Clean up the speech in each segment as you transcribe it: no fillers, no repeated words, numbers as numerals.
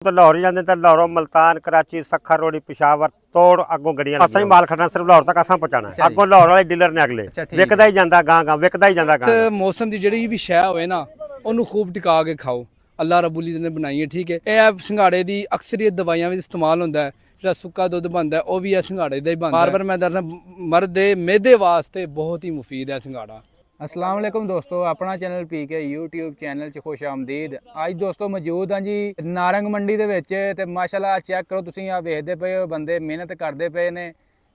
तो लाहौर ही जाते लाहौरों मुल्तान कराची सखर रोड़ी पिशावर तोड़ अगों गड्डियां असा ही माल खड़ना सिर्फ लाहौर तक असा पहुंचाना अगों लाहौर वाले डीलर ने अगले विकदा ही जांदा गां गां विकदा ही जांदा गां। मौसम की जिहड़ी भी शै होवे ना ओनू खूब टिका के खाओ, अल्लाह रब्बुल इज़्ज़त ने बनाई है। ठीक है, यह संघाड़े की अक्सरियत दवाइयां में इस्तेमाल होता है। जो सुक्का दुध बनता है वह भी है संघाड़े का ही बनता है। बार बार मैं दसदा मर्द दे मेदे वास्ते बहुत ही मुफीद है संघाड़ा। अस्सलाम वालेकुम दोस्तों, अपना चैनल PK यूट्यूब चैनल च खुश आमदीद। अज दोस्तों मौजूद हाँ जी नारंग मंडी दे विच ते माशाअल्लाह चेक करो तुसीं आ वेखदे पे हो बंदे मेहनत करते पे ने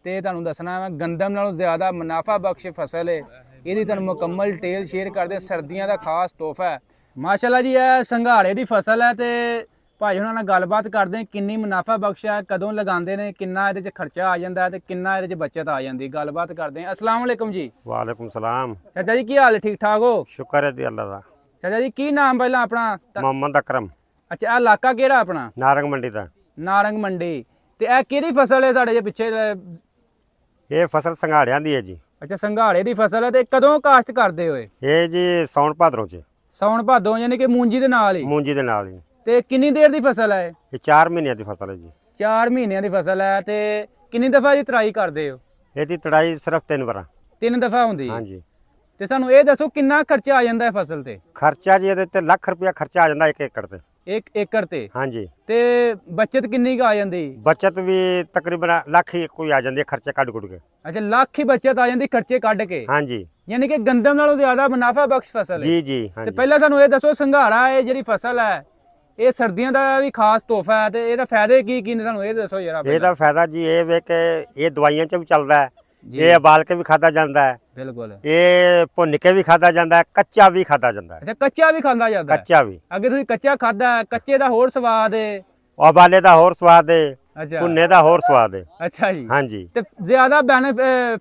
ते तुहानूं दसना मैं गंदम नालों ज़्यादा मुनाफा बख्श फसल है। इहदी तुहानूं मुकम्मल डिटेल शेयर करदे, सर्दियां दा खास तोहफा है माशाअल्लाह जी। यह संघाड़े की फसल है तो भाई हुणां नाल गलबात करदे किन्नी मुनाफा बख्श है, कदों लगांदे ने, किन्ना इहदे च खर्चा आ जांदा है ते किन्ना इहदे च बचत आ जांदी। गलबात करदे हैं। अस्सलाम वालेकुम जी। वालेकुम सलाम। चाचा जी की हाल है, ठीक ठाक हो? शुक्र है जी अल्लाह दा। चाचा जी की नाम पहला अपना? मोहम्मद अकरम। अच्छा, आ इलाका केड़ा अपना? नारंग मंडी दा। नारंग मंडी ते ए केड़ी फसल है साडे जे पिछे? ये फसल संघाड़ियां दी है जी। अच्छा, संघाड़े दी फसल है ते कदों काश्त करदे होए? ये जी सौण भादरों च। सौण भादों यानी कि मूंजी दे नाल ही? मूंजी दे नाल ही। ते किन्नी देर दी फसल है? ये 4 महीने की फसल है जी। 4 महीने की फसल है ते किन्नी दफा जी तराई करदे हो? ਇਹਦੀ ਤੜਾਈ ਸਿਰਫ 3 ਵਾਰ। 3 दफा ਹੁੰਦੀ? ਹਾਂਜੀ। ਤੇ ਸਾਨੂੰ ਇਹ ਦੱਸੋ ਕਿੰਨਾ ਖਰਚਾ ਆ ਜਾਂਦਾ ਹੈ ਫਸਲ ਤੇ? ਖਰਚਾ ਜੀ ਇਹਦੇ ਤੇ ਲੱਖ ਰੁਪਇਆ ਖਰਚਾ ਆ ਜਾਂਦਾ 1 ਏਕੜ ਤੇ। 1 ਏਕੜ ਤੇ? ਹਾਂਜੀ। ਤੇ ਬਚਤ ਕਿੰਨੀ ਕੁ ਆ ਜਾਂਦੀ? ਬਚਤ ਵੀ ਤਕਰੀਬਨ ਲੱਖ ਹੀ ਕੋਈ ਆ ਜਾਂਦੀ ਹੈ ਖਰਚੇ ਕੱਢ ਕੁੱਟ ਕੇ। ਅੱਛਾ, ਲੱਖ ਹੀ ਬਚਤ ਆ ਜਾਂਦੀ ਖਰਚੇ ਕੱਢ ਕੇ? ਹਾਂਜੀ। ਯਾਨੀ ਕਿ ਗੰਦਮ ਨਾਲੋਂ ਜ਼ਿਆਦਾ ਮੁਨਾਫਾ ਬਖਸ਼ ਫਸਲ ਹੈ। ਜੀ ਜੀ। ਤੇ ਪਹਿਲਾਂ ਸਾਨੂੰ ਇਹ ਦੱਸੋ ਸੰਘਾੜਾ ਇਹ ਜਿਹੜੀ ਫਸਲ ਹੈ ਇਹ ਸਰਦੀਆਂ ਦਾ ਵੀ ਖਾਸ ਤੋਹਫਾ ਹੈ ਤੇ ਇਹਦਾ ਫਾਇਦੇ ਕੀ ਨੇ ਸਾਨੂੰ ਇਹ ਦੱਸੋ ਜਰਾ। ਇਹਦਾ ਫਾਇਦਾ ਜੀ ਇਹ ਵੇ ਕਿ ਇਹ ਦਵਾਈਆਂ 'ਚ ਵੀ ਚੱਲਦਾ ਹੈ, ਇਹ ਉਬਾਲ ਕੇ ਵੀ ਖਾਧਾ ਜਾਂਦਾ ਹੈ। ਬਿਲਕੁਲ। ਇਹ ਭੁੰਨ ਕੇ ਵੀ ਖਾਧਾ ਜਾਂਦਾ ਹੈ, ਕੱਚਾ ਵੀ ਖਾਧਾ ਜਾਂਦਾ ਹੈ। ਅੱਛਾ, ਕੱਚਾ ਵੀ ਖਾਂਦਾ ਜਾਂਦਾ? ਕੱਚਾ ਵੀ। ਅੱਗੇ ਤੁਸੀਂ ਕੱਚਾ ਖਾਧਾ, ਕੱਚੇ ਦਾ ਹੋਰ ਸਵਾਦ ਹੈ, ਉਬਾਲੇ ਦਾ ਹੋਰ ਸਵਾਦ ਹੈ, ਅੱਛਾ ਭੁੰਨੇ ਦਾ ਹੋਰ ਸਵਾਦ ਹੈ। ਅੱਛਾ ਜੀ। ਹਾਂਜੀ। ਤੇ ਜ਼ਿਆਦਾ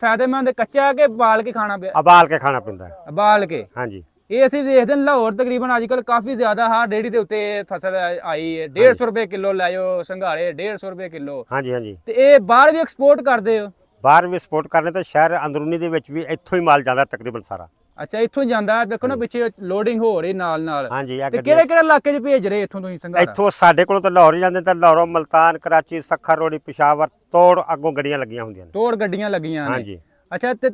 ਫਾਇਦੇਮੰਦ ਕੱਚਾ ਕਿ ਉਬਾਲ ਕੇ ਖਾਣਾ ਪਿਆ? ਉਬਾਲ ਕੇ ਖਾਣਾ ਪੈਂਦਾ ਹੈ। ਉਬਾਲ ਕੇ? ਹਾਂਜੀ। ਇਹ ਅਸੀਂ ਦੇਖਦੇ ਹਾਂ ਲਾਹੌਰ ਤਕਰੀਬਨ ਅੱਜ ਕੱਲ ਕਾਫੀ ਜ਼ਿਆਦਾ ਹਰ ਰੇਹੜੀ ਦੇ ਉੱਤੇ ਫਸਲ ਆਈ ਹੈ। 150 ਰੁਪਏ ਕਿਲੋ ਲੈ ਜਾਓ ਸੰਘਾੜੇ, 150 ਰੁਪਏ ਕਿਲੋ। ਹਾਂਜੀ ਹਾਂਜੀ। ਤੇ ਇਹ ਬਾਹਰ ਵੀ ਐਕਸਪੋਰਟ ਕਰਦੇ ਹੋ? ਬਾਹਰ ਵੀ ਐਕਸਪੋਰਟ ਕਰਨੇ ਤੇ ਸ਼ਹਿਰ ਅੰਦਰੂਨੀ ਦੇ ਵਿੱਚ ਵੀ ਇੱਥੋਂ ਹੀ ਮਾਲ ਜਾਂਦਾ ਤਕਰੀਬਨ ਸਾਰਾ। ਅੱਛਾ, ਇੱਥੋਂ ਜਾਂਦਾ। ਦੇਖੋ ਨਾ ਪਿੱਛੇ ਲੋਡਿੰਗ ਹੋ ਰਹੀ ਨਾਲ ਨਾਲ। ਹਾਂਜੀ। ਤੇ ਕਿਹੜੇ ਕਿਹੜੇ ਇਲਾਕੇ 'ਚ ਭੇਜ ਰਹੇ ਇੱਥੋਂ ਤੁਸੀਂ ਸੰਘਾੜਾ? ਇੱਥੋਂ ਸਾਡੇ ਕੋਲੋਂ ਤਾਂ ਲਾਹੌਰ ਹੀ ਜਾਂਦੇ ਤਾਂ ਲਾਹੌਰੋਂ ਮੁਲਤਾਨ ਕਰਾਚੀ ਸਖਰ ਰੋੜੀ ਪਿਸ਼ਾਵਰ ਤੋੜ ਅੱਗੋਂ ਗੱਡੀਆਂ ਲੱਗੀਆਂ ਹੁੰਦੀਆਂ ਨੇ। ਤੋੜ ਗੱਡੀਆਂ ਲੱਗੀਆਂ ਨੇ? ਹਾਂਜੀ। ਅੱਛਾ, ਤੇ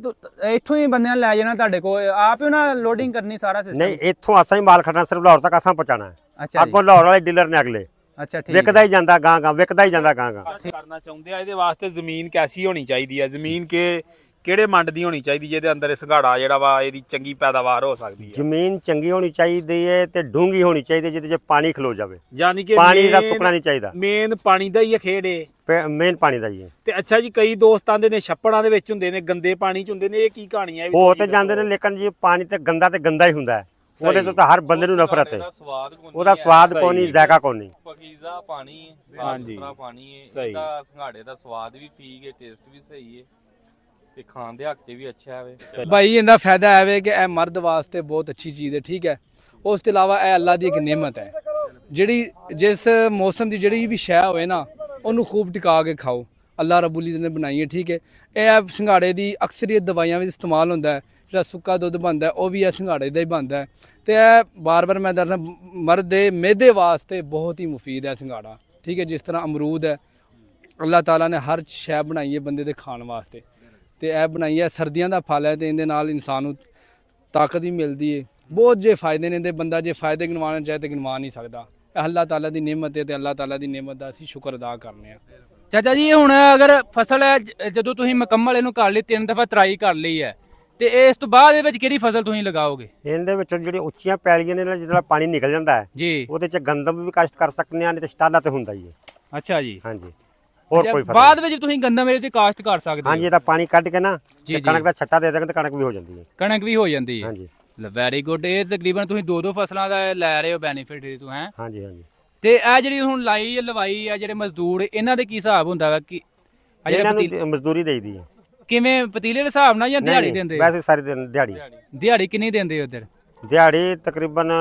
ਇੱਥੋਂ ਹੀ ਬੰਦਿਆਂ ਲੈ ਜਾਣਾ ਤੁਹਾਡੇ ਕੋਲ, ਆਪ ਹੀ ਉਹਨਾਂ ਲੋਡਿੰਗ ਕਰਨੀ ਸਾਰਾ ਸਿਸਟਮ? ਨਹੀਂ, ਇੱਥੋਂ ਅਸਾਂ ਹੀ ਮਾਲ ਖੜਨਾ ਸਿਰਫ ਲਾਹੌਰ ਤੱਕ ਅਸਾਂ ਪਹੁੰਚਾਣਾ। ਅੱਛਾ, ਅੱਗੋਂ ਲਾਹੌਰ ਵਾਲੇ ਡੀਲਰ ਨੇ ਅਗਲੇ। ਅੱਛਾ, ਠੀਕ। ਵਿਕਦਾ ਹੀ ਜਾਂਦਾ ਗਾਂ ਗਾਂ, ਵਿਕਦਾ ਹੀ ਜਾਂਦਾ ਗਾਂ ਗਾਂ। ਕਰਨਾ ਚਾਹੁੰਦੇ ਆ ਇਹਦੇ ਵਾਸਤੇ ਜ਼ਮੀਨ ਕੈਸੀ ਹੋਣੀ ਚਾਹੀਦੀ ਹੈ? ਜ਼ਮੀਨ ਕਿਹੜੇ ਮੰਡ ਦੀ ਹੋਣੀ ਚਾਹੀਦੀ ਜਿਹਦੇ ਅੰਦਰ ਇਹ ਸੰਘਾੜਾ ਜਿਹੜਾ ਵਾ ਇਹਦੀ ਚੰਗੀ ਪੈਦਾਵਾਰ ਹੋ ਸਕਦੀ ਹੈ? ਜ਼ਮੀਨ ਚੰਗੀ ਹੋਣੀ ਚਾਹੀਦੀ ਹੈ ਤੇ ਡੂੰਗੀ ਹੋਣੀ ਚਾਹੀਦੀ ਜਿਹਦੇ 'ਚ ਪਾਣੀ ਖਲੋ ਜਾਵੇ। ਯਾਨੀ ਕਿ ਪਾਣੀ ਦਾ ਸੁੱਕਣਾ ਨਹੀਂ ਚਾਹੀਦਾ। ਮੇਨ ਪਾਣੀ ਦਾ ਹੀ ਖੇਡ ਹੈ? ਮੇਨ ਪਾਣੀ ਦਾ ਹੀ ਹੈ। ਤੇ ਅੱਛਾ ਜੀ, ਕਈ ਦੋਸਤਾਂ ਦੇ ਨੇ ਛੱਪੜਾਂ ਦੇ ਵਿੱਚ ਹੁੰਦੇ ਨੇ, ਗੰਦੇ ਪਾਣੀ 'ਚ ਹੁੰਦੇ ਨੇ, ਇਹ ਕੀ ਕਹਾਣੀ ਹੈ? ਉਹ ਤੇ ਜਾਂਦੇ ਨੇ ਲੇਕਿਨ ਜੀ ਪਾਣੀ ਤੇ ਗੰਦਾ ਹੀ ਹੁੰਦਾ ਹੈ। ਉਹਦੇ ਤੋਂ ਤਾਂ ਹਰ ਬੰਦੇ ਨੂੰ ਨਫ਼ਰਤ ਹੈ। ਉਹਦਾ ਸਵਾਦ ਕੋਈ ਨਹੀਂ, ਜ਼ਾਇਕਾ ਕੋਈ ਨਹੀਂ। ਪਕੀਜ਼ਾ ਪਾਣੀ ਹੈ, ਸਾਫ਼ ਸੁਥਰਾ ਪਾਣੀ ਹੈ। ਇਹਦਾ ਸੰਘਾੜੇ ਦਾ ਸਵਾਦ ਵੀ ਠੀਕ ਹੈ, ਟੇਸਟ ਵੀ ਸਹੀ ਹੈ ਤੇ ਖਾਣ ਦੇ ਹੱਕ 'ਚ ਵੀ ਅੱਛਾ ਹੈ। ਭਾਈ ਇਹਦਾ ਫਾਇਦਾ ਹੈ ਵੇ ਕਿ ਇਹ ਮਰਦ ਵਾਸਤੇ ਬਹੁਤ ਅੱਛੀ ਚੀਜ਼ ਹੈ। ਠੀਕ ਹੈ, ਉਸ ਤੋਂ ਇਲਾਵਾ ਇਹ ਅੱਲਾ ਦੀ ਇੱਕ ਨਿਮਤ ਹੈ ਜਿਹੜੀ ਜਿਸ ਮੌਸਮ ਦੀ ਜਿਹੜੀ ਵੀ ਸ਼ੈ ਹੋਵੇ ਨਾ ਉਹਨੂੰ ਖੂਬ ਟਿਕਾ ਕੇ ਖਾਓ, ਅੱਲਾਹ ਰब्बुल इज़्ज़त ने बनाई है। ठीक है, यह संघाड़े की अक्सरियत दवाइयां में इस्तेमाल होता है। जो सुक्का दुध बनता है वह भी है संघाड़े का ही बनता है। तो यह बार बार मैं दसदा मर्द दे मेदे वास्ते बहुत ही मुफीद है संघाड़ा। ठीक है, जिस तरह अमरूद है अल्लाह ताला ने हर शै बनाई है बंदे दे खाण वास्ते, तो यह बनाई है सर्दियों का फल है। तो इहदे नाल इंसान नूं ताकत भी मिलती है, बहुत जे फायदे ने। तो बंदा जे फायदे गिनवाना चाहे तो गिनवा नहीं सकता। अल्लाह ताला की नेमत है तो अल्लाह ताला की नेमत का असीं शुक्र अदा करने। चाचा जी हुण अगर फसल है जो तुसीं मुकम्मल इहनूं कर ली, 3 दफा तराई कर ली है, ਤੇ ਇਸ ਤੋਂ ਬਾਅਦ ਇਹ ਵਿੱਚ ਕਿਹੜੀ ਫਸਲ ਤੁਸੀਂ ਲਗਾਓਗੇ? ਇਹਦੇ ਵਿੱਚ ਜਿਹੜੀ ਉੱਚੀਆਂ ਪੈਲੀਆਂ ਨੇ ਜਿਹਦਾ ਪਾਣੀ ਨਿਕਲ ਜਾਂਦਾ ਹੈ ਜੀ, ਉਹਦੇ 'ਚ ਗੰਦਮ ਵੀ ਕਾਸ਼ਤ ਕਰ ਸਕਦੇ ਆ, ਨਹੀਂ ਤੇ ਸਟਾਲਾ ਤੇ ਹੁੰਦਾ ਹੀ ਹੈ। ਅੱਛਾ ਜੀ। ਹਾਂਜੀ। ਹੋਰ ਕੋਈ ਫਸਲ ਬਾਅਦ ਵਿੱਚ ਤੁਸੀਂ ਗੰਦਮ ਇਹਦੇ 'ਚ ਕਾਸ਼ਤ ਕਰ ਸਕਦੇ ਹੋ? ਹਾਂਜੀ, ਇਹਦਾ ਪਾਣੀ ਕੱਢ ਕੇ ਨਾ ਕਣਕ ਦਾ ਛੱਟਾ ਦੇ ਦੇਗੇ ਤਾਂ ਕਣਕ ਵੀ ਹੋ ਜਾਂਦੀ ਹੈ। ਕਣਕ ਵੀ ਹੋ ਜਾਂਦੀ ਹੈ? ਹਾਂਜੀ। Very good. ਇਹ ਤਕਰੀਬਨ ਤੁਸੀਂ 2 ਫਸਲਾਂ ਦਾ ਲੈ ਰਹੇ ਹੋ ਬੈਨੀਫਿਟ ਇਹ ਤੋਂ, ਹੈ? ਹਾਂਜੀ ਹਾਂਜੀ। ਤੇ ਇਹ ਜਿਹੜੀ ਹੁਣ ਲਵਾਈ ਆ ਜਿਹੜੇ ਮਜ਼ਦੂਰ ਇਹਨਾਂ ਦੇ ਕੀ ਹਿਸਾਬ ਹੁੰਦਾ ਵਾ ਕਿ ਇਹਨਾਂ ਨੂੰ ਮਜ਼ਦੂਰੀ ਦੇਈਦੀ ਹੈ? ਕਿਵੇਂ ਪਤੀਲੇ ਦੇ ਹਿਸਾਬ ਨਾਲ ਜਾਂ ਦਿਹਾੜੀ ਦਿੰਦੇ? ਵੈਸੇ ਸਾਰੀ ਦਿਹਾੜੀ। ਦਿਹਾੜੀ ਕਿੰਨੀ ਦਿੰਦੇ ਉਧਰ? ਦਿਹਾੜੀ ਤਕਰੀਬਨ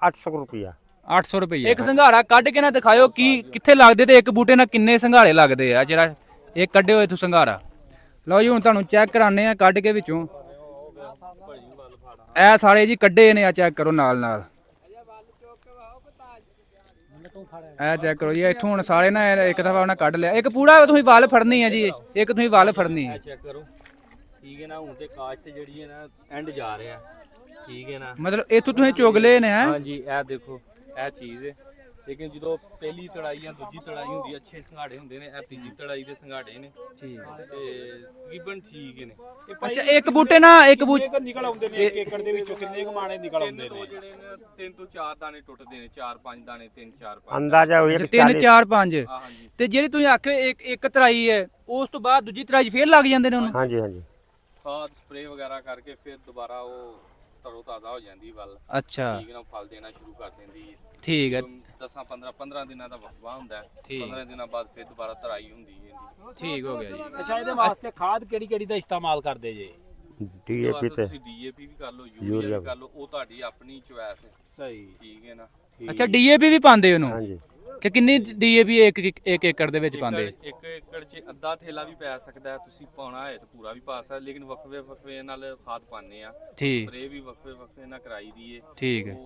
800 ਰੁਪਇਆ। 800 ਰੁਪਏ। ਇੱਕ ਸੰਘਾੜਾ ਕੱਢ ਕੇ ਨਾ ਦਿਖਾਇਓ ਕੀ ਕਿੱਥੇ ਲੱਗਦੇ ਤੇ ਇੱਕ ਬੂਟੇ ਨਾਲ ਕਿੰਨੇ ਸੰਘਾੜੇ ਲੱਗਦੇ ਆ ਜਿਹੜਾ ਇਹ ਕੱਢੇ ਹੋਏ ਤੂੰ ਸੰਘਾੜਾ। ਲਓ ਜੀ ਹੁਣ ਤੁਹਾਨੂੰ ਚੈੱਕ ਕਰਾਣੇ ਆ ਕੱਢ ਕੇ ਵਿੱਚੋਂ। ਇਹ ਸਾਰੇ ਜੀ ਕੱਢੇ ਨੇ ਆ, ਚੈੱਕ ਕਰੋ ਨਾਲ ਨਾਲ। ਇਹ ਚੈੱਕ ਕਰੋ ਜੀ, ਇੱਥੋਂ ਹੁਣ ਸਾਰੇ ਨਾ ਇੱਕ ਦਫਾ ਉਹਨਾਂ ਕੱਢ ਲਿਆ। ਇੱਕ ਪੂਰਾ ਤੁਸੀਂ ਵੱਲ ਫੜਨੀ ਹੈ ਜੀ, ਇੱਕ ਤੁਸੀਂ ਵੱਲ ਫੜਨੀ ਹੈ। ਚੈੱਕ ਕਰੋ, ਠੀਕ ਹੈ ਨਾ। ਹੁਣ ਤੇ ਕਾਸ਼ ਤੇ ਜਿਹੜੀ ਹੈ ਨਾ ਐਂਡ ਜਾ ਰਿਹਾ, ਠੀਕ ਹੈ ਨਾ। ਮਤਲਬ ਇੱਥੋਂ ਤੁਸੀਂ ਚੁਗ ਲਏ ਨੇ ਹੈ। ਹਾਂਜੀ ਇਹ ਦੇਖੋ ਇਹ ਚੀਜ਼ ਹੈ। ਲੇਕਿਨ ਜਦੋਂ ਪਹਿਲੀ ਤੜਾਈ ਜਾਂ ਦੂਜੀ ਤੜਾਈ ਹੁੰਦੀ, ਅੱਛੇ ਸੰਘਾੜੇ ਹੁੰਦੇ ਨੇ। ਇਹ ਤੀਜੀ ਤੜਾਈ ਦੇ ਸੰਘਾੜੇ ਨੇ, ਠੀਕ ਹੈ, ਤੇ ਤਕਰੀਬਨ ਠੀਕ ਨੇ। ਅੱਛਾ, ਇੱਕ ਬੂਟੇ ਨਾ ਇੱਕ ਬੂਟੇ ਨਿਕਲ ਆਉਂਦੇ ਨੇ 1 ਏਕੜ ਦੇ ਵਿੱਚੋਂ ਕਿੰਨੇ ਕੁ ਮਾਣੇ ਨਿਕਲ ਆਉਂਦੇ ਨੇ? ਜਿਹੜੇ ਨੇ 3 ਤੋਂ 4 ਦਾਣੇ ਟੁੱਟਦੇ ਨੇ, 4-5 ਦਾਣੇ, 3-4-5 ਅੰਦਾਜ਼ਾ ਹੋਇਆ 3 4 5। ਹਾਂਜੀ। ਤੇ ਜਿਹੜੀ ਤੁਸੀਂ ਆਖੇ ਇੱਕ ਤਰਾਈ ਹੈ, ਉਸ ਤੋਂ ਬਾਅਦ ਦੂਜੀ ਤਰਾਈ ਫੇਰ ਲੱਗ ਜਾਂਦੇ ਨੇ ਉਹਨੂੰ? ਹਾਂਜੀ ਹਾਂਜੀ, ਖਾਦ ਸਪਰੇ ਵਗੈਰਾ ਕਰਕੇ ਫਿਰ ਦੁਬਾਰਾ ਉਹ ਤਰੋ ਤਾਜ਼ਾ ਹੋ ਜਾਂਦੀ ਵੱਲ। ਅੱਛਾ, ਠੀਕ ਨਾ, ਫਲ ਦੇਣਾ ਸ਼ੁਰੂ ਕਰ ਦਿੰਦੀ ਹੈ। ਠੀਕ ਹੈ। 10-15 ਦਿਨਾਂ ਦਾ ਵਕਫਾ ਹੁੰਦਾ ਹੈ। 15 ਦਿਨਾਂ ਬਾਅਦ ਫਿਰ ਦੁਬਾਰਾ ਤਰਾਈ ਹੁੰਦੀ ਹੈ। ਠੀਕ ਹੋ ਗਿਆ ਜੀ। ਅੱਛਾ, ਇਹਦੇ ਵਾਸਤੇ ਖਾਦ ਕਿਹੜੀ ਦਾ ਇਸਤੇਮਾਲ ਕਰਦੇ ਜੇ? ਡੀਏਪੀ ਤੇ ਤੁਸੀਂ ਡੀਏਪੀ ਵੀ ਕਰ ਲਓ, ਯੂਰੀਆ ਵੀ ਕਰ ਲਓ, ਉਹ ਤੁਹਾਡੀ ਆਪਣੀ ਚੁਆਇਸ ਹੈ। ਸਹੀ, ਠੀਕ ਹੈ ਨਾ। ਅੱਛਾ, ਡੀਏਪੀ ਵੀ ਪਾਉਂਦੇ ਉਹਨੂੰ? ਹਾਂਜੀ। ਤੇ ਕਿੰਨੀ ਡੀਏਪੀ ਇੱਕ ਏਕੜ ਦੇ ਵਿੱਚ ਪਾਉਂਦੇ? 1 ਏਕੜ 'ਚ ਅੱਧਾ ਥੈਲਾ ਵੀ ਪੈ ਸਕਦਾ ਹੈ। ਤੁਸੀਂ ਪਾਉਣਾ ਹੈ ਤਾਂ ਪੂਰਾ ਵੀ ਪਾ ਸਕਦੇ, ਲੇਕਿਨ ਵਕਫੇ ਨਾਲ ਖਾਦ ਪਾਉਂਦੇ ਆ। ਠੀਕ, ਸਪਰੇ ਵੀ ਵਕਫੇ ਨਾਲ ਕਰਾਈ ਦੀ ਹੈ। ਠੀਕ ਹੈ।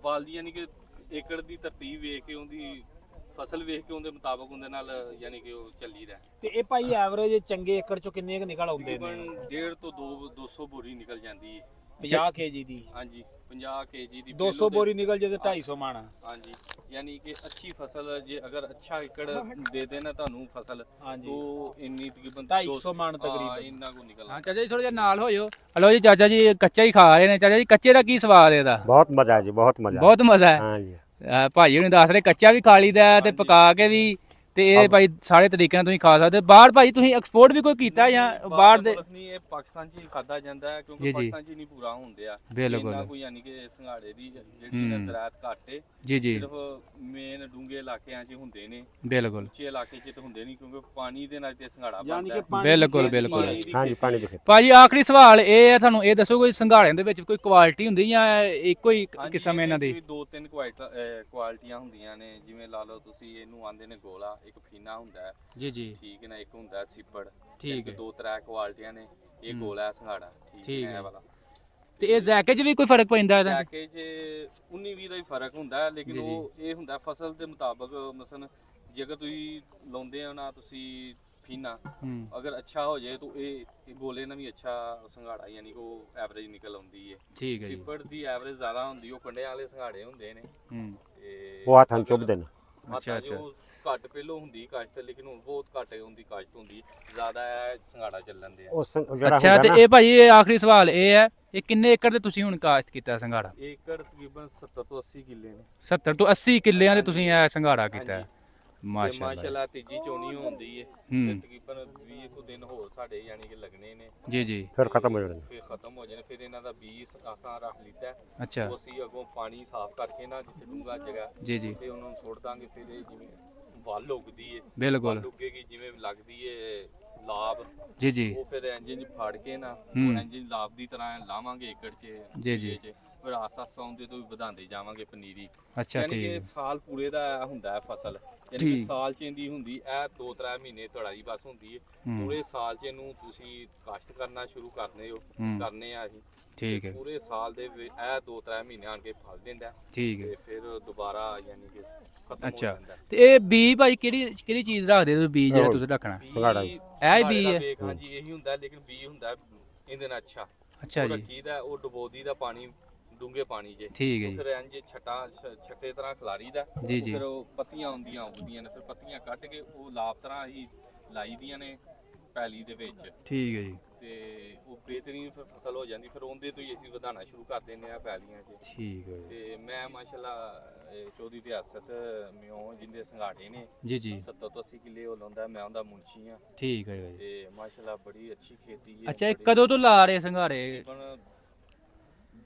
ਬਲ ਦੀ ਯਾਨੀ ਕਿ ਏਕੜ ਦੀ ਤਰਤੀਬ ਵੇਖ ਕੇ, ਉਹਦੀ ਫਸਲ ਵੇਖ ਕੇ ਉਹਦੇ ਮੁਤਾਬਕ ਉਹਦੇ ਨਾਲ ਯਾਨੀ ਕਿ ਉਹ ਚੱਲੀਦਾ। ਤੇ ਇਹ ਭਾਈ ਐਵਰੇਜ ਚੰਗੇ ਏਕੜ ਚੋਂ ਕਿੰਨੇ ਕੁ ਨਿਕਲ ਆਉਂਦੇ ਨੇ? 1.5 ਤੋਂ 200 ਬੋਰੀ ਨਿਕਲ ਜਾਂਦੀ ਹੈ। 50 kg ਦੀ? ਹਾਂਜੀ, 50 kg ਦੀ 200 ਬੋਰੀ ਨਿਕਲ ਜੇ ਤੇ 250 ਮਣ। ਹਾਂਜੀ, ਯਾਨੀ ਕਿ ਅੱਛੀ ਫਸਲ ਜੇ ਅਗਰ ਅੱਛਾ ਏਕੜ ਦੇ ਦੇਣਾ ਤੁਹਾਨੂੰ ਫਸਲ, ਉਹ ਇੰਨੀ ਤਕਰੀਬਨ 250 ਮਣ ਤਕਰੀਬਨ ਇੰਨਾ ਕੋ ਨਿਕਲ। ਹਾਂ ਚਾਚਾ ਜੀ, ਥੋੜਾ ਜਿਹਾ ਨਾਲ ਹੋ ਜਾਓ। ਹਲੋ ਜੀ, ਚਾਚਾ ਜੀ ਕੱਚਾ ਹੀ ਖਾ ਰਹੇ ਨੇ। ਚਾਚਾ ਜੀ, ਕੱਚੇ ਦਾ ਕੀ ਸਵਾਦ ਹੈ ਇਹਦਾ? ਬਹੁਤ ਮਜ਼ਾ ਹੈ ਜੀ, ਬਹੁਤ ਮਜ਼ਾ। ਬਹੁਤ ਮਜ਼ਾ ਹੈ। ਹਾਂਜੀ, ਭਾਈ ਹੁਣੇ ਦੱਸ ਰਹੇ ਕੱਚਾ ਵੀ ਖਾ ਲਈਦਾ ਤੇ ਪਕਾ ਕੇ ਵੀ, ਤੇ ਇਹ ਭਾਈ ਸਾਰੇ ਤਰੀਕੇ ਨਾਲ ਤੁਸੀਂ ਖਾ ਸਕਦੇ। ਬਾਹਰ ਭਾਈ ਤੁਸੀਂ ਐਕਸਪੋਰਟ ਵੀ ਕੋਈ ਕੀਤਾ ਜਾਂ ਬਾਹਰ ਦੇ? ਨਹੀਂ, ਇਹ ਪਾਕਿਸਤਾਨ 'ਚ ਹੀ ਖਾਦਾ ਜਾਂਦਾ ਹੈ, ਕਿਉਂਕਿ ਪਾਕਿਸਤਾਨ 'ਚ ਨਹੀਂ ਪੂਰਾ ਹੁੰਦੇ ਆ। ਬਿਲਕੁਲ। ਕੋਈ ਯਾਨੀ ਕਿ ਸੰਘਾੜੇ ਦੀ ਜਿਹੜੀ ਜ਼ਰਾਤ ਘੱਟ ਹੈ। ਜੀ ਜੀ, ਸਿਰਫ ਮੇਨ ਡੂੰਘੇ ਇਲਾਕਿਆਂ 'ਚ ਹੁੰਦੇ ਨੇ। ਬਿਲਕੁਲ। ਉੱਚੇ ਇਲਾਕੇ 'ਚ ਤਾਂ ਹੁੰਦੇ ਨਹੀਂ, ਕਿਉਂਕਿ ਪਾਣੀ ਦੇ ਨਾਲ ਤੇ ਸੰਘਾੜਾ ਯਾਨੀ ਬਣਦਾ ਕਿ ਹੈ। ਬਿਲਕੁਲ ਬਿਲਕੁਲ। ਹਾਂਜੀ, ਪਾਣੀ ਦੇ ਖੇਤ। ਭਾਜੀ, ਆਖਰੀ ਸਵਾਲ ਇਹ ਹੈ, ਤੁਹਾਨੂੰ ਇਹ ਦੱਸੋ ਕੋਈ ਸੰਘਾੜਿਆਂ ਦੇ ਵਿੱਚ ਕੋਈ ਕੁਆਲਿਟੀ ਹੁੰਦੀ ਜਾਂ ਇੱਕੋ ਹੀ ਕਿਸਮ ਇਹਨਾਂ ਦੀ? 2-3 ਕੁਆਲਿਟੀਆਂ ਹੁੰਦੀਆਂ ਨੇ। ਜਿਵੇਂ ਲਾ ਲਓ ਤੁਸੀਂ, ਇਹਨੂੰ ਆਂਦੇ ਨੇ ਗੋਲਾ, ਇੱਕ ਫੀਨਾ ਹੁੰਦਾ ਹੈ। ਜੀ ਜੀ, ਠੀਕ ਹੈ ਨਾ। ਇੱਕ ਹੁੰਦਾ ਸਿੱਪੜ। ਠੀਕ ਹੈ। 2-3 ਕੁਆਲਿਟੀਆਂ ਨੇ। ਇਹ ਗੋਲਾ ਸੰਘਾੜਾ, ਠੀਕ ਹੈ ਵਾਲਾ। ਤੇ ਇਹ ਜ਼ੈਕੇ 'ਚ ਵੀ ਕੋਈ ਫਰਕ ਪੈਂਦਾ ਇਹਦਾ? ਜ਼ੈਕੇ 'ਚ 19-20 ਦਾ ਹੀ ਫਰਕ ਹੁੰਦਾ ਹੈ, ਲੇਕਿਨ ਉਹ ਇਹ ਹੁੰਦਾ ਫਸਲ ਦੇ ਮੁਤਾਬਕ। ਮਸਲਨ ਜੇਕਰ ਤੁਸੀਂ ਲਾਉਂਦੇ ਹੋ ਨਾ ਤੁਸੀਂ ਫੀਨਾ, ਅਗਰ ਅੱਛਾ ਹੋ ਜਾਏ ਤਾਂ ਇਹ ਗੋਲੇ ਨਾਲ ਵੀ ਅੱਛਾ ਸੰਘਾੜਾ ਯਾਨੀ ਕਿ ਉਹ ਐਵਰੇਜ ਨਿਕਲ ਆਉਂਦੀ ਹੈ। ਠੀਕ ਹੈ ਜੀ। ਸਿੱਪੜ ਦੀ ਐਵਰੇਜ ਜ਼ਿਆਦਾ ਹੁੰਦੀ, ਉਹ ਕੰਡੇ ਵਾਲੇ ਸੰਘਾੜੇ ਹੁੰਦੇ ਨੇ। ਤੇ ਉਹ ਹੱਥਾਂ ਚੁੱਭਦੇ ਨੇ। ਅੱਛਾ ਅੱਛਾ। ਘੱਟ ਪਹਿਲੋਂ ਹੁੰਦੀ ਕਾਸ਼ਤ, ਲੇਕਿਨ ਹੁਣ ਬਹੁਤ ਘੱਟ ਹੁੰਦੀ ਕਾਸ਼ਤ ਹੁੰਦੀ, ਜ਼ਿਆਦਾ ਸੰਘਾੜਾ ਚੱਲਣ ਦੇ। ਅੱਛਾ, ਤੇ ਇਹ ਭਾਈ ਇਹ ਆਖਰੀ ਸਵਾਲ ਇਹ ਹੈ, ਇਹ ਕਿੰਨੇ ਏਕੜ ਦੇ ਤੁਸੀਂ ਹੁਣ ਕਾਸ਼ਤ ਕੀਤਾ ਸੰਘਾੜਾ? ਏਕੜ ਤਕਰੀਬਨ 70 ਤੋਂ 80 ਕਿੱਲੇ ਨੇ। 70 ਤੋਂ 80 ਕਿੱਲਿਆਂ ਦੇ ਤੁਸੀਂ ਇਹ ਸੰਘਾੜਾ ਕੀਤਾ ਹੈ? ਮਾਸ਼ਾਅੱਲਾ ਤੀਜੀ ਚੋਣੀ ਹੁੰਦੀ ਹੈ, ਤੇ ਤਕਰੀਬਨ 20 ਕੁ ਦਿਨ ਹੋਰ ਸਾਡੇ ਯਾਨੀ ਕਿ ਲੱਗਣੇ ਨੇ। ਜੀ ਜੀ, ਫਿਰ ਖਤਮ ਹੋ ਜਾਣੇ। ਫਿਰ ਖਤਮ ਹੋ ਜਾਣੇ। ਫਿਰ ਇਹਨਾਂ ਦਾ ਬੀਜ ਆਸਾਂ ਰੱਖ ਲਿੱਤਾ। ਅੱਛਾ, ਉਹ ਅਸੀਂ ਅੱਗੋਂ ਪਾਣੀ ਸਾਫ਼ ਕਰਕੇ ਨਾ, ਜਿੱਥੇ ਡੂੰਘਾ ਜਗ੍ਹਾ, ਜੀ ਜੀ, ਤੇ ਉਹਨਾਂ ਨੂੰ ਸੁੱਟ ਦਾਂਗੇ। ਫਿਰ ਇਹ ਜਿਵੇਂ ਵੱਲ ਉੱਗਦੀ ਹੈ, ਬਿਲਕੁਲ ਉੱਗੇਗੀ, ਜਿਵੇਂ ਲੱਗਦੀ ਹੈ ਲਾਭ। ਜੀ ਜੀ, ਉਹ ਫਿਰ ਇੰਜਨ ਫਾੜ ਕੇ ਨਾ, ਇੰਜਨ ਲਾਭ ਦੀ ਤਰ੍ਹਾਂ ਲਾਵਾਂਗੇ ਏਕੜ 'ਚ। ਜੀ ਜੀ, ਫਿਰ ਆਸਾ ਸੌਂਦੇ ਤੋਂ ਵੀ ਵਧਾਉਂਦੇ ਜਾਵਾਂਗੇ ਪਨੀਰੀ। ਅੱਛਾ, ਯਾਨੀ ਠੀਕ ਕਿ ਸਾਲ ਪੂਰੇ ਦਾ ਹੁੰਦਾ ਹੈ ਫਸਲ, ਯਾਨੀ ਕਿ ਸਾਲ 'ਚ ਇਹਦੀ ਹੁੰਦੀ ਇਹ 2-3 ਮਹੀਨੇ ਤੜਾਈ ਬਸ ਹੁੰਦੀ ਹੈ। ਪੂਰੇ ਸਾਲ 'ਚ ਇਹਨੂੰ ਤੁਸੀਂ ਕਾਸ਼ਤ ਕਰਨਾ ਸ਼ੁਰੂ ਕਰਨੇ ਆ ਅਸੀਂ। ਠੀਕ ਹੈ। ਪੂਰੇ ਸਾਲ ਦੇ ਇਹ 2-3 ਮਹੀਨੇ ਆਣ ਕੇ ਫਲ ਦਿੰਦਾ। ਠੀਕ ਹੈ। ਤੇ ਫਿਰ ਦੁਬਾਰਾ ਯਾਨੀ ਕਿ ਖਤਮ ਹੋ ਅੱਛਾ, ਜਾਂਦਾ। ਤੇ ਇਹ ਬੀ ਭਾਈ ਕਿਹੜੀ ਚੀਜ਼ ਰੱਖਦੇ ਤੁਸੀਂ? ਬੀ ਜਿਹੜਾ ਤੁਸੀਂ ਰੱਖਣਾ ਸੰਘਾੜਾ ਇਹ ਬੀ ਹੈ? ਹਾਂਜੀ, ਇਹੀ ਹੁੰਦਾ, ਲੇਕਿਨ ਬੀ ਹੁੰਦਾ ਇਹਦੇ ਨਾਲ ਅੱਛਾ। ਅੱਛਾ ਜੀ, ਰੱਖੀਦਾ ਉਹ ਡਬੋਦੀ ਦਾ ਪਾਣੀ, ਡੂੰਘੇ ਪਾਣੀ 'ਚ। ਠੀਕ ਹੈ ਜੀ। ਫਿਰ ਇੰਜ ਛੱਟੇ ਤਰ੍ਹਾਂ ਖਿਲਾਰੀਦਾ। ਜੀ ਜੀ, ਫਿਰ ਉਹ ਪੱਤੀਆਂ ਹੁੰਦੀਆਂ ਉੱਗਦੀਆਂ ਨੇ, ਫਿਰ ਪੱਤੀਆਂ ਕੱਢ ਕੇ ਉਹ ਲਾਭ ਤਰ੍ਹਾਂ ਹੀ ਲਾਈ ਦੀਆਂ ਨੇ ਪੈਲੀ ਦੇ ਵਿੱਚ। ਠੀਕ ਹੈ ਜੀ। ਤੇ ਉਹ ਬਿਹਤਰੀਨ ਫਿਰ ਫਸਲ ਹੋ ਜਾਂਦੀ। ਫਿਰ ਉਹਦੇ ਤੋਂ ਹੀ ਅਸੀਂ ਵਧਾਉਣਾ ਸ਼ੁਰੂ ਕਰ ਦਿੰਦੇ ਆ ਪੈਲੀਆਂ 'ਚ। ਠੀਕ ਹੈ। ਤੇ ਮੈਂ ਮਾਸ਼ਾਅੱਲਾ ਚੌਧਰੀ ਰਿਆਸਤ ਮਿਓ ਜਿੰਦੇ ਸੰਘਾੜੇ ਨੇ ਜੀ ਜੀ, 70 ਤੋਂ 80 ਕਿੱਲੇ ਉਹ ਲਾਉਂਦਾ, ਮੈਂ ਉਹਦਾ ਮੁਨਸ਼ੀ ਆ। ਠੀਕ ਹੈ ਜੀ। ਤੇ ਮਾਸ਼ਾਅੱਲਾ ਬੜੀ ਅੱਛੀ ਖੇਤੀ ਹੈ। ਅੱਛਾ, ਇਹ ਕਦੋਂ ਤੋਂ ਲਾ ਰਹੇ ਸੰਘਾੜੇ?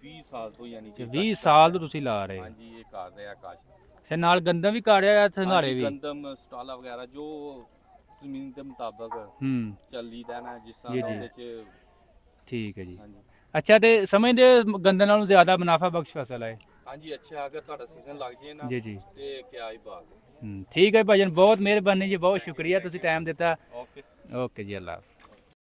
20 ਸਾਲ ਤੋਂ, ਯਾਨੀ ਕਿ 20 ਸਾਲ ਤੋਂ ਤੁਸੀਂ ਲਾ ਰਹੇ? ਹਾਂਜੀ, ਇਹ ਕਰ ਰਿਹਾ ਕਾਸ਼ਤ। ਸੇ ਨਾਲ ਗੰਦਮ ਵੀ ਕਰ ਰਿਹਾ ਸੰਘਾੜੇ ਵੀ? ਗੰਦਮ, ਸਟਾਲਾ ਵਗੈਰਾ ਜੋ ਜ਼ਮੀਨ ਦੇ ਮੁਤਾਬਕ ਚੱਲੀਦਾ ਨਾ, ਜਿਸ ਤਰ੍ਹਾਂ ਉਹਦੇ 'ਚ। ਠੀਕ ਹੈ ਜੀ। ਹਾਂਜੀ। ਅੱਛਾ, ਤੇ ਸਮਝਦੇ ਗੰਦਮ ਨਾਲੋਂ ਜ਼ਿਆਦਾ ਮੁਨਾਫਾ ਬਖਸ਼ ਫਸਲ ਹੈ? ਹਾਂਜੀ, ਅੱਛਾ, ਅਗਰ ਤੁਹਾਡਾ ਸੀਜ਼ਨ ਲੱਗ ਜੇ ਨਾ ਜੀ ਜੀ, ਤੇ ਕਿਆ ਹੀ ਬਾਤ ਹੈ। ਠੀਕ ਹੈ ਭਾਈਜਾਨ, ਬਹੁਤ ਮਿਹਰਬਾਨੀ ਜੀ, ਬਹੁਤ ਸ਼ੁਕਰੀਆ ਤੁਸੀਂ ਟਾਈਮ ਦਿੱਤਾ। ਓਕੇ ਓਕੇ ਜੀ, ਅੱਲਾ ਹਾਫਿਜ਼।